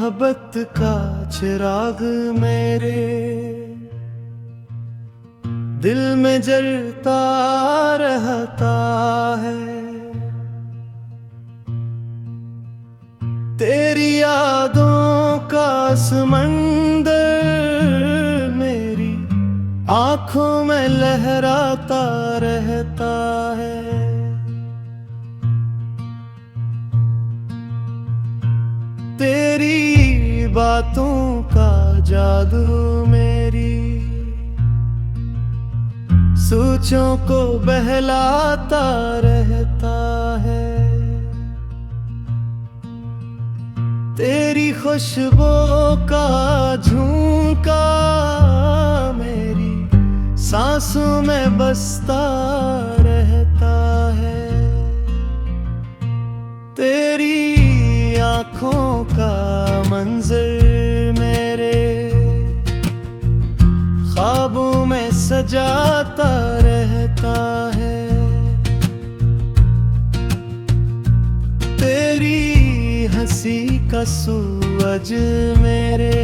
मोहब्बत का चिराग मेरे दिल में जलता रहता है। तेरी यादों का समंदर मेरी आंखों में लहराता रहता है। तेरी बातों का जादू मेरी सोचों को बहलाता रहता है। तेरी खुशबू का झोंका मेरी सांसों में बसता रहता है। तेरी आँखों का मंजर मेरे ख्वाबों में सजाता रहता है। तेरी हंसी का सूरज मेरे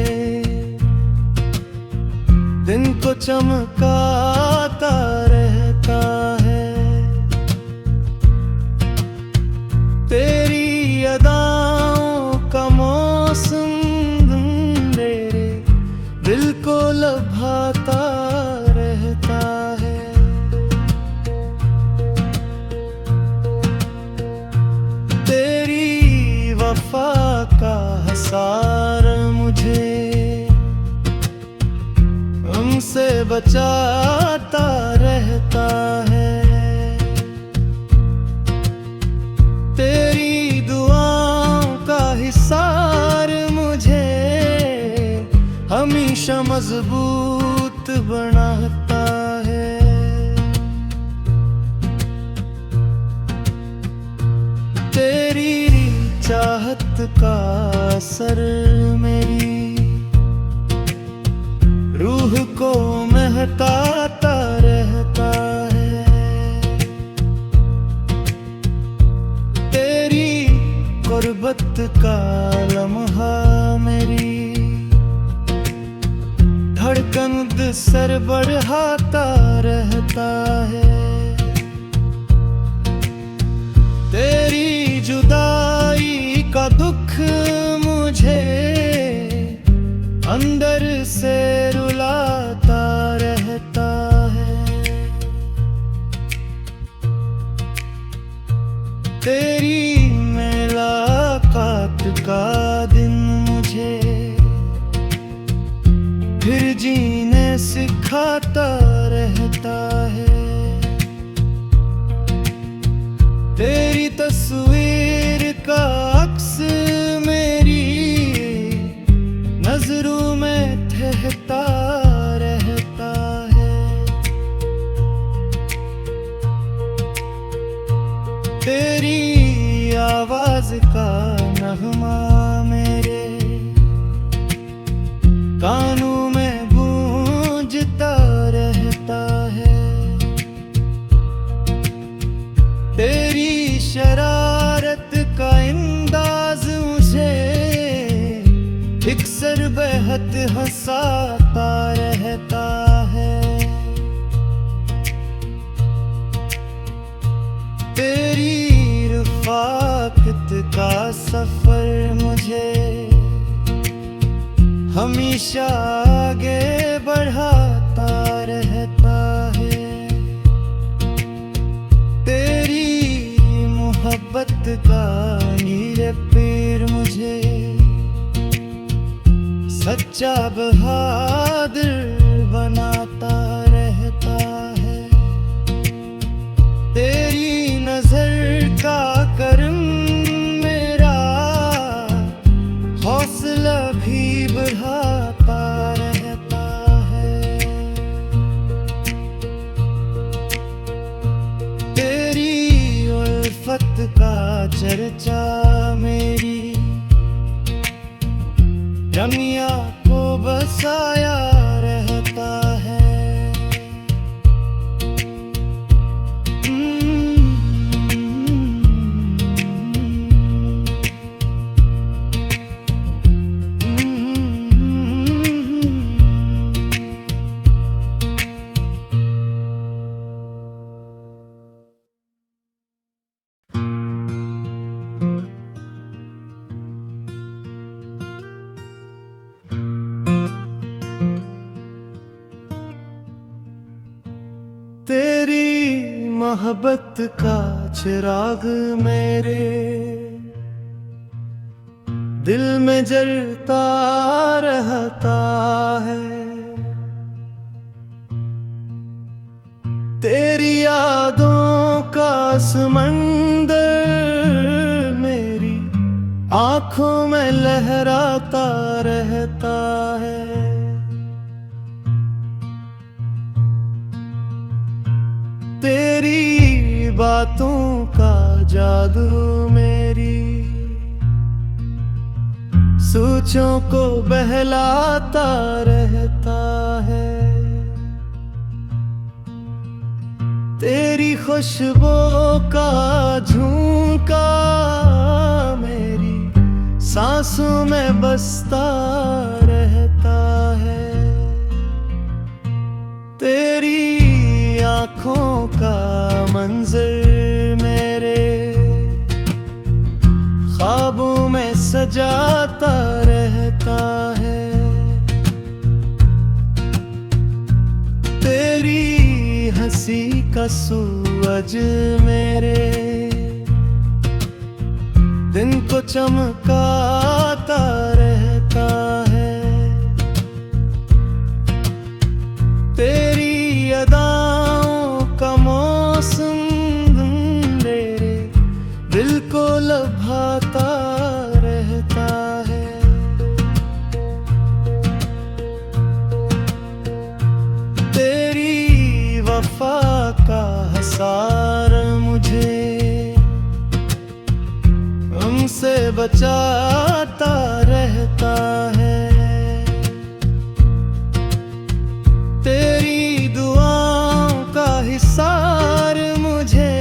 दिन को चमकाता रहता है। तेरी अदाओं का मौसम मेरे दिल को लभाता रहता है। तेरी वफा का हसार मुझे उनसे बचाता रहता है। तेरी दुआओं का हिसार मुझे हमेशा मजबूत बनाता है। तेरी चाहत का असर मेरी रूह को महकाता रहता है। तेरी गुर्बत का लम्हा मेरी धड़कन सर बढ़ाता रहता है। तेरी जुदाई का दुख मुझे अंदर से रुलाता रहता है। तेरी मुलाकात का दिन मुझे फिर जीने सिखाता रहता है। तेरी तस्वीर का अक्स मेरी नजरों में ठहरता रहता है। तेरी आवाज का नगमा मेरे कानों में गूंजता रहता है। तेरी शरारत का अंदाज मुझे अक्सर बेहद हंसाता रहता है। तेरी रफ़ाक़त का सफर मुझे हमेशा आगे बढ़ाता रहता है। तेरी मोहब्बत का नीर पीर मुझे सच्चा बहादुर बनाता रहता है। तेरी नजर का करम मेरा हौसला भी बढ़ाता रहता है। तेरी उल्फत का चर्चा मेरी रमिया को बसाया रहता मोहब्बत का चिराग मेरे दिल में जलता रहता है। तेरी यादों का समंदर मेरी आंखों में लहराता रहता है। तेरी बातों का जादू मेरी सोचों को बहलाता रहता है। तेरी खुशबू का झोंका मेरी सांसों में बसता रहता है। तेरी आँखों का मंजर मेरे ख्वाबों में सजाता रहता है। तेरी हंसी का सूरज मेरे दिन को चमकाता रहता है। तेरी अदाओं का मौसम मेरे दिल को लभाता रहता है। तेरी वफा का हसार मुझे हमसे बचाता रहता है। तेरी दुआओं का हिसार मुझे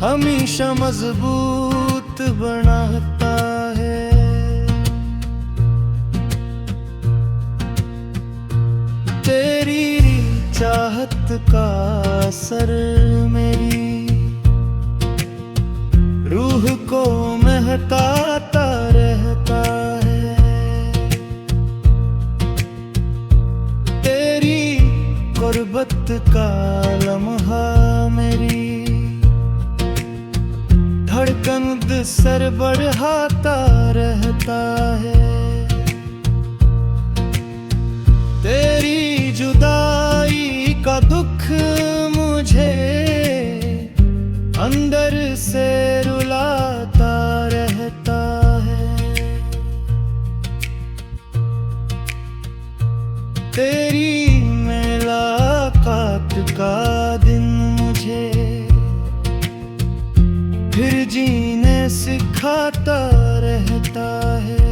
हमेशा मजबूत बनाता है। तेरी चाहत का असर मेरी रूह को महकाता रहता है। तेरी गुर्बत का लम्हा मेरी धड़कन सर बढ़ाता रहता है। तेरी जुदाई का दुख मुझे अंदर से रुलाता रहता है। तेरी मुलाकात का दिन मुझे फिर जीने सिखाता रहता है।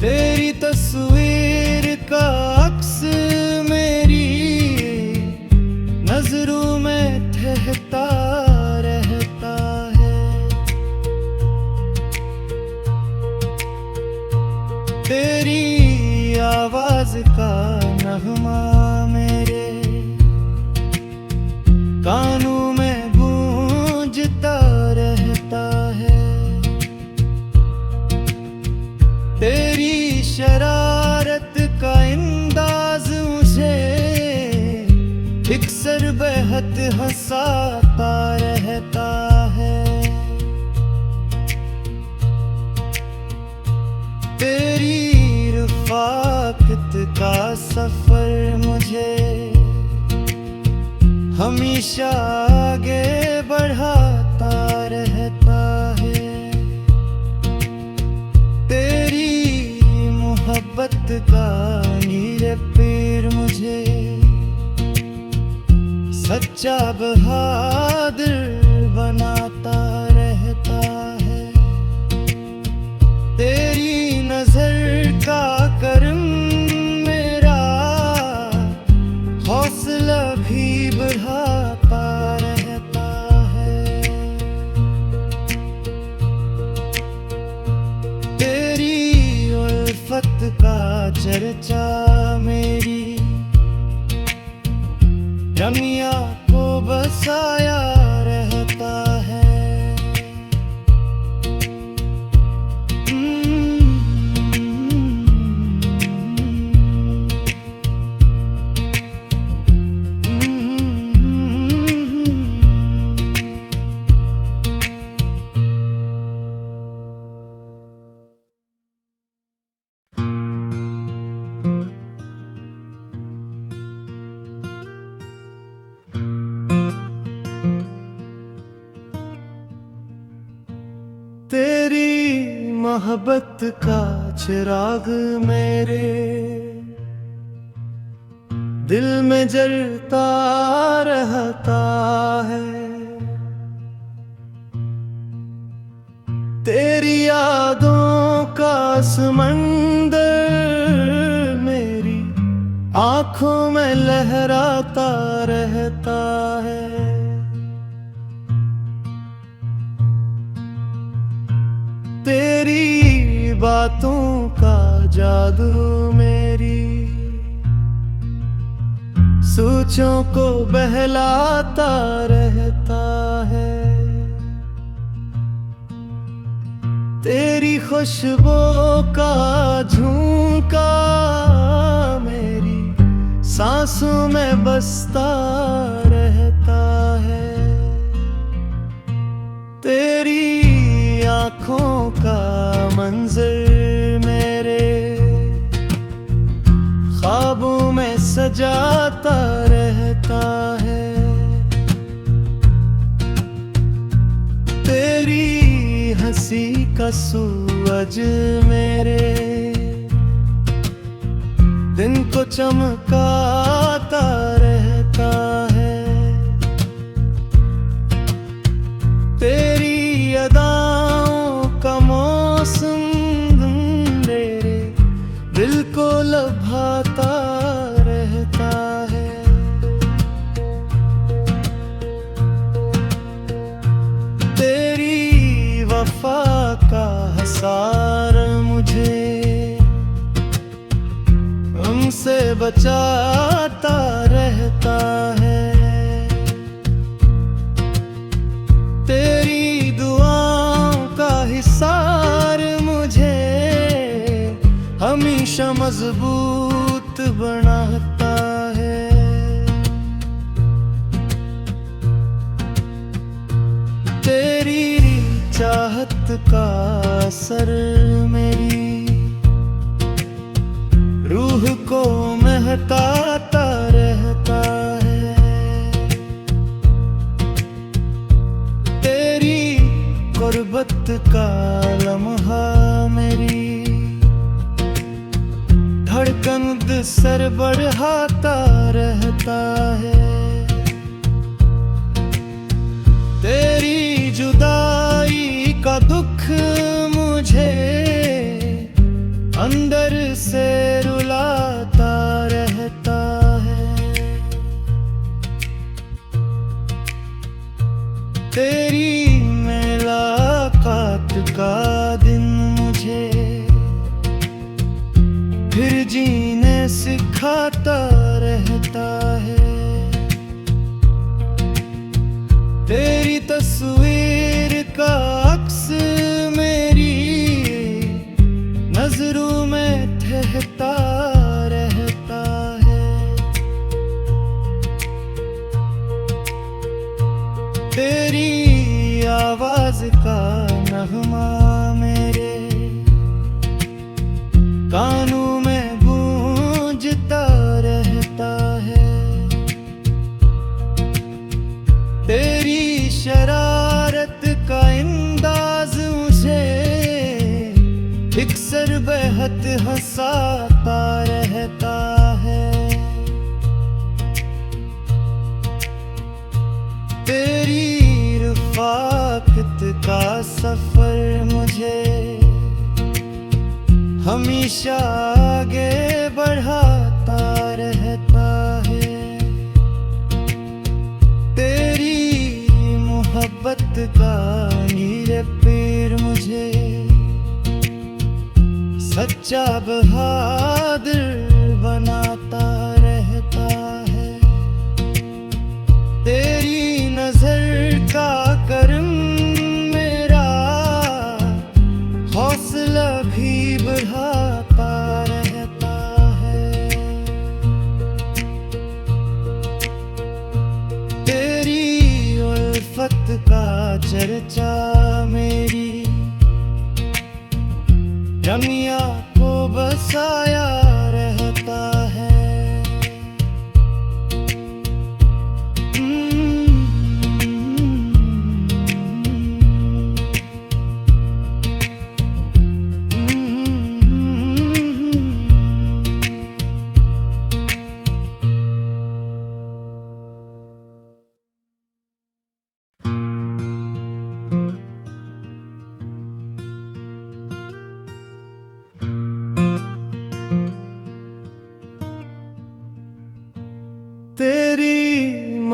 तेरी तस्वीर का अक्स मेरी नजरों में ठहरता रहता है। तेरी आवाज का नगमा मेरे कानों में गूंजता रहता है। तेरी शरारत का अंदाज मुझे अक्सर बेहद हंसाता रहता है। तेरी रफ़ाक़त का सफर मुझे हमेशा आगे बढ़ाता रहता है। तेरी मोहब्बत का नीले पीर मुझे सच्चा बहादुर बनाता रहता है। तेरी नजर का करम मेरा हौसला भी बढ़ाता रहता है। तेरी उल्फत का चर्चा मेरी दुनिया को बसाया रहता है। मोहब्बत का चिराग मेरे दिल में जलता रहता है। तेरी यादों का समंदर मेरी आंखों में लहराता रहता है। तेरी बातों का जादू मेरी सोचों को बहलाता रहता है। तेरी खुशबू का झोंका मेरी सांसों में बसता रहता है। तेरी आँखों का मंजर मेरे ख्वाबों में सजाता रहता है। तेरी हंसी का सूरज मेरे दिन को चमकाता रहता है। तेरी अदाओं का मौसम मेरे दिल को लभाता रहता है। तेरी वफा का हसार मुझे हमसे बचाता रहता है। तेरी दुआओं का हिसार मुझे हमेशा मजबूत बनाता है। तेरी चाहत का असर मेरी रूह को महकाता रहता है। तेरी गुर्बत का लम्हा मेरी धड़कन सर बढ़ाता रहता है। तेरी जुदाई का दुख मुझे अंदर से रुलाता रहता है। तेरी मुलाकात का दिन मुझे फिर जीने सिखाता रहता है। तेरी तस्वीर का अक्स मेरी नजरों में ठहरता रहता है। तेरी आवाज का नगमा मेरे कानों में गूंजता रहता है। तेरी शरारत का अंदाज मुझे अक्सर बेहद हंसाता रहता है। तेरी रफ़ाक़त का सफर मुझे हमेशा आगे बढ़ाता रहता है। तेरी मोहब्बत का नीरे पीर मुझे सच्चा बहादुर बनाता रहता है। तेरी नजर का करम मेरा हौसला भी बढ़ाता रहता है। तेरी उल्फत का चर्चा मेरी रमिया को बसाया रहता है।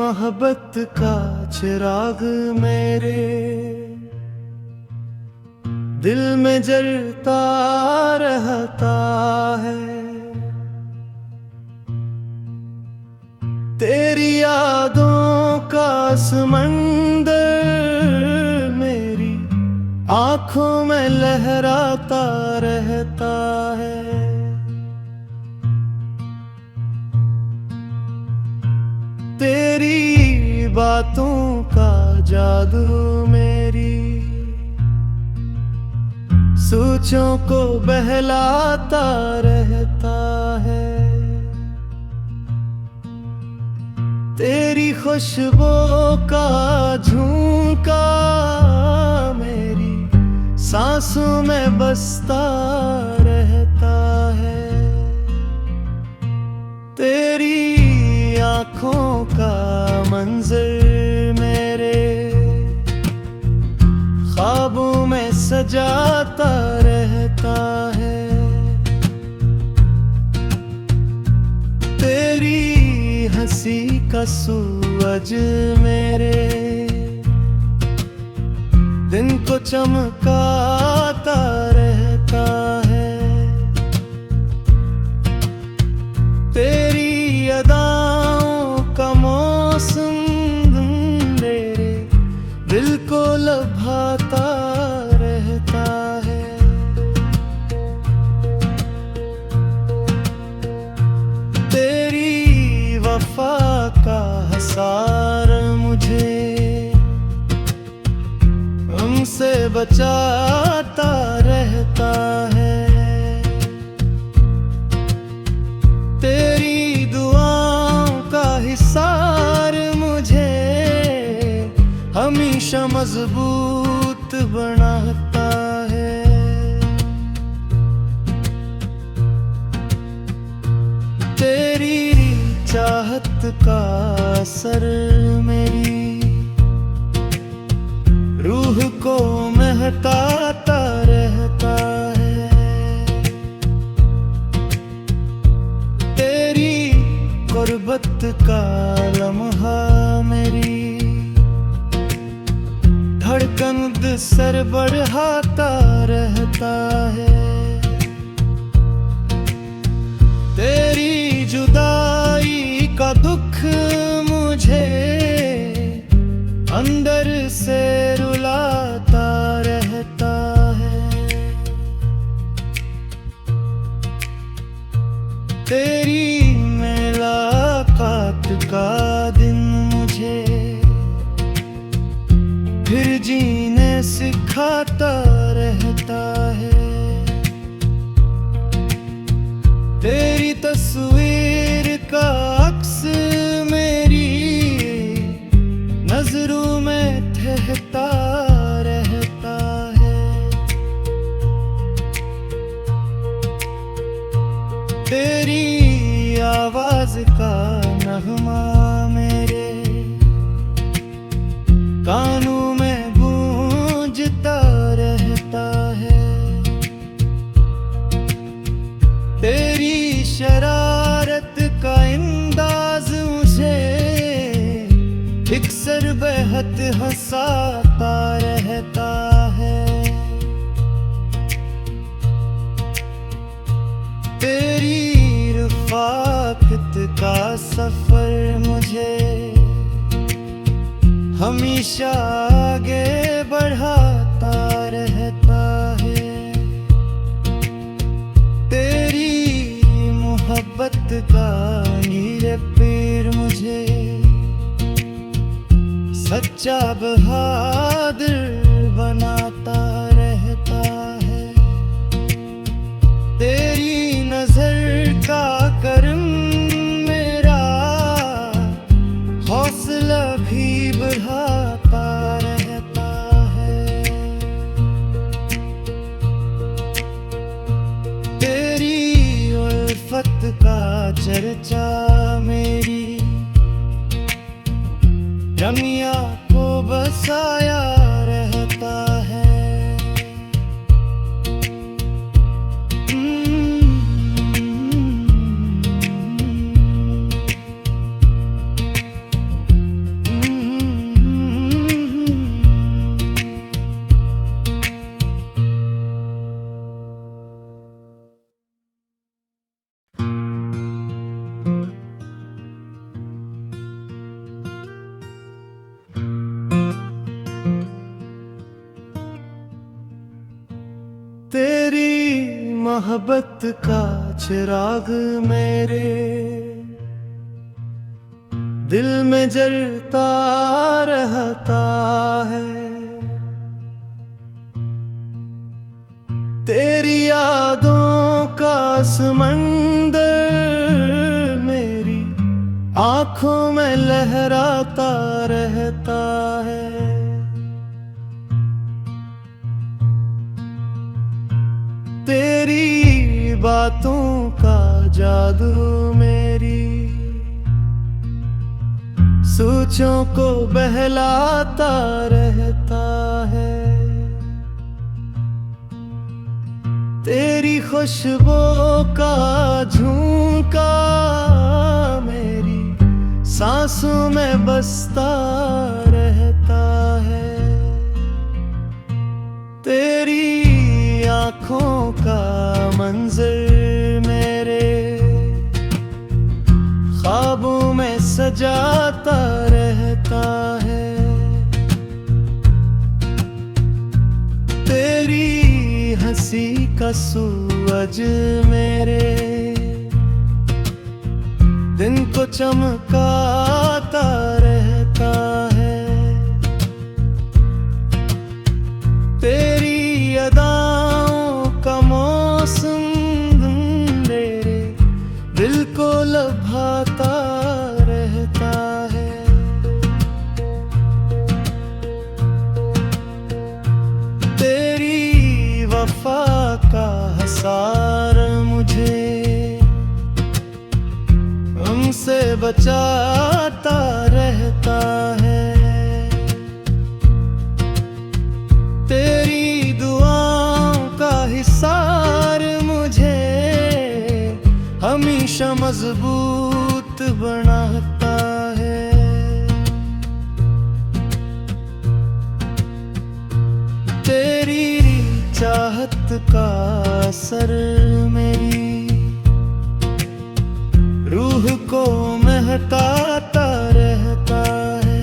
मोहब्बत का चिराग मेरे दिल में जलता रहता है। तेरी यादों का समंदर मेरी आंखों में लहराता रहता है। तेरी बातों का जादू मेरी सोचों को बहलाता रहता है। तेरी खुशबू का झोंका मेरी सांसों में बसता रहता है। तेरी आँखों का मंजर मेरे ख्वाबों में सजाता रहता है। तेरी हंसी का सूरज मेरे दिन को चमकाता रहता है। तेरी अदाओं का मौसम मेरे दिल को लभाता रहता है। तेरी वफा का हसार मुझे हमसे बचाता रहता है। तेरी दुआओं का हिसार मुझे हमेशा मजबूत बनाता है। तेरी चाहत का असर मेरी रूह को महकाता रहता है। तेरी गुर्बत का लम्हा मेरी धड़कन सर बढ़ाता रहता है। तेरी जुदाई का दुख मुझे अंदर से रुलाता रहता है। तेरी मुलाकात का दिन मुझे फिर जीने सिखाता रहता है। तेरी तस्वीर का अक्स मेरी नजरों में ठहरता रहता है। तेरी आवाज का नगमा मेरे कानों में गूंजता रहता है। तेरी शरारत का अंदाज मुझे अक्सर बेहद हंसाता रहता है। तेरी रफ़ाक़त का सफर मुझे हमेशा आगे बढ़ाता रहता है। तेरी मोहब्बत का नीर पीर मुझे सच्चा बहादुर बनाता रहता है। तेरी नजर का करम मेरा हौसला भी बढ़ाता रहता है। तेरी उल्फत का चर्चा मेरी रमिया को बसाया रहता है। मोहब्बत का चिराग मेरे दिल में जलता रहता है। तेरी यादों का समंदर मेरी आंखों में लहराता रहता है। तेरी बातों का जादू मेरी सोचों को बहलाता रहता है। तेरी खुशबू का झोंका मेरी सांसों में बसता रहता है। तेरी आँखों का मंजर मेरे ख्वाबों में सजाता रहता है। तेरी हंसी का सूरज मेरे दिन को चमकाता रहता है। तेरी अदाओं का मौसम मेरे दिल को लभाता रहता है। तेरी वफा का हसार मुझे हमसे बचाता रहता है। तेरी दुआओं का हिसार मुझे हमेशा मजबूत बनाता है। तेरी चाहत का असर मेरी रूह को महकाता रहता है।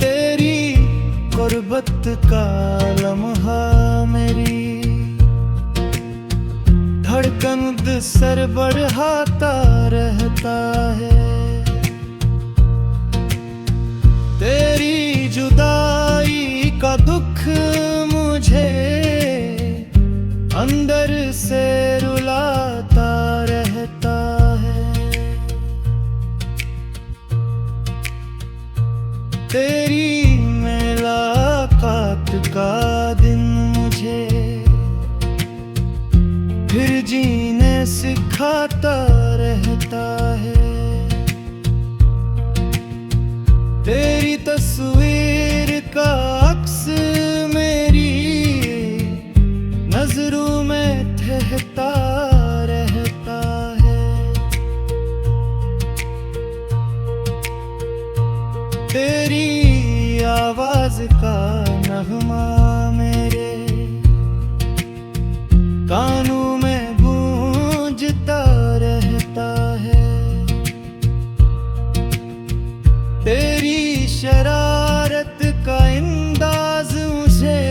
तेरी गुर्बत का लम्हा मेरी धड़कन सर बढ़ाता रहता है। तेरी जुदाई का दुख मुझे अंदर से रुलाता रहता है। तेरी मुलाकात का दिन मुझे फिर जीने सिखाता रहता है। तेरी तस्वीर का अक्स मेरी नजरों में ठहरता रहता है। तेरी आवाज का नगमा मेरे कानों में गूंजता रहता है। तेरी शरारत का अंदाज मुझे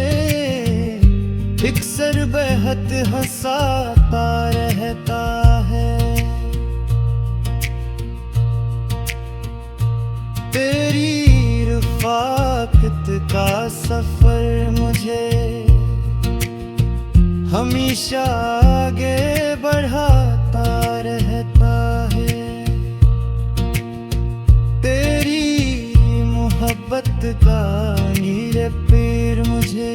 अक्सर बेहद हंसाता रहता है। तेरी रफ़ाक़त का सफर मुझे हमेशा आगे बढ़ाता रहता है। तेरी मोहब्बत का नीर पीर मुझे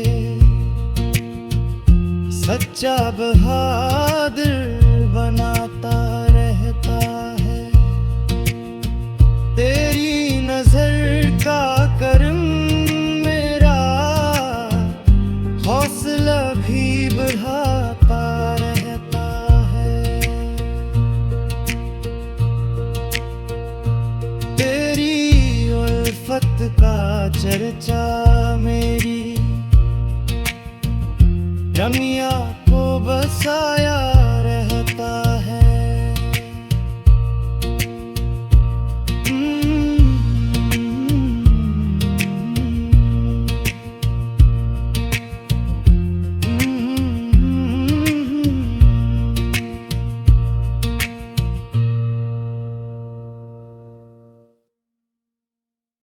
सच्चा बहादुर बना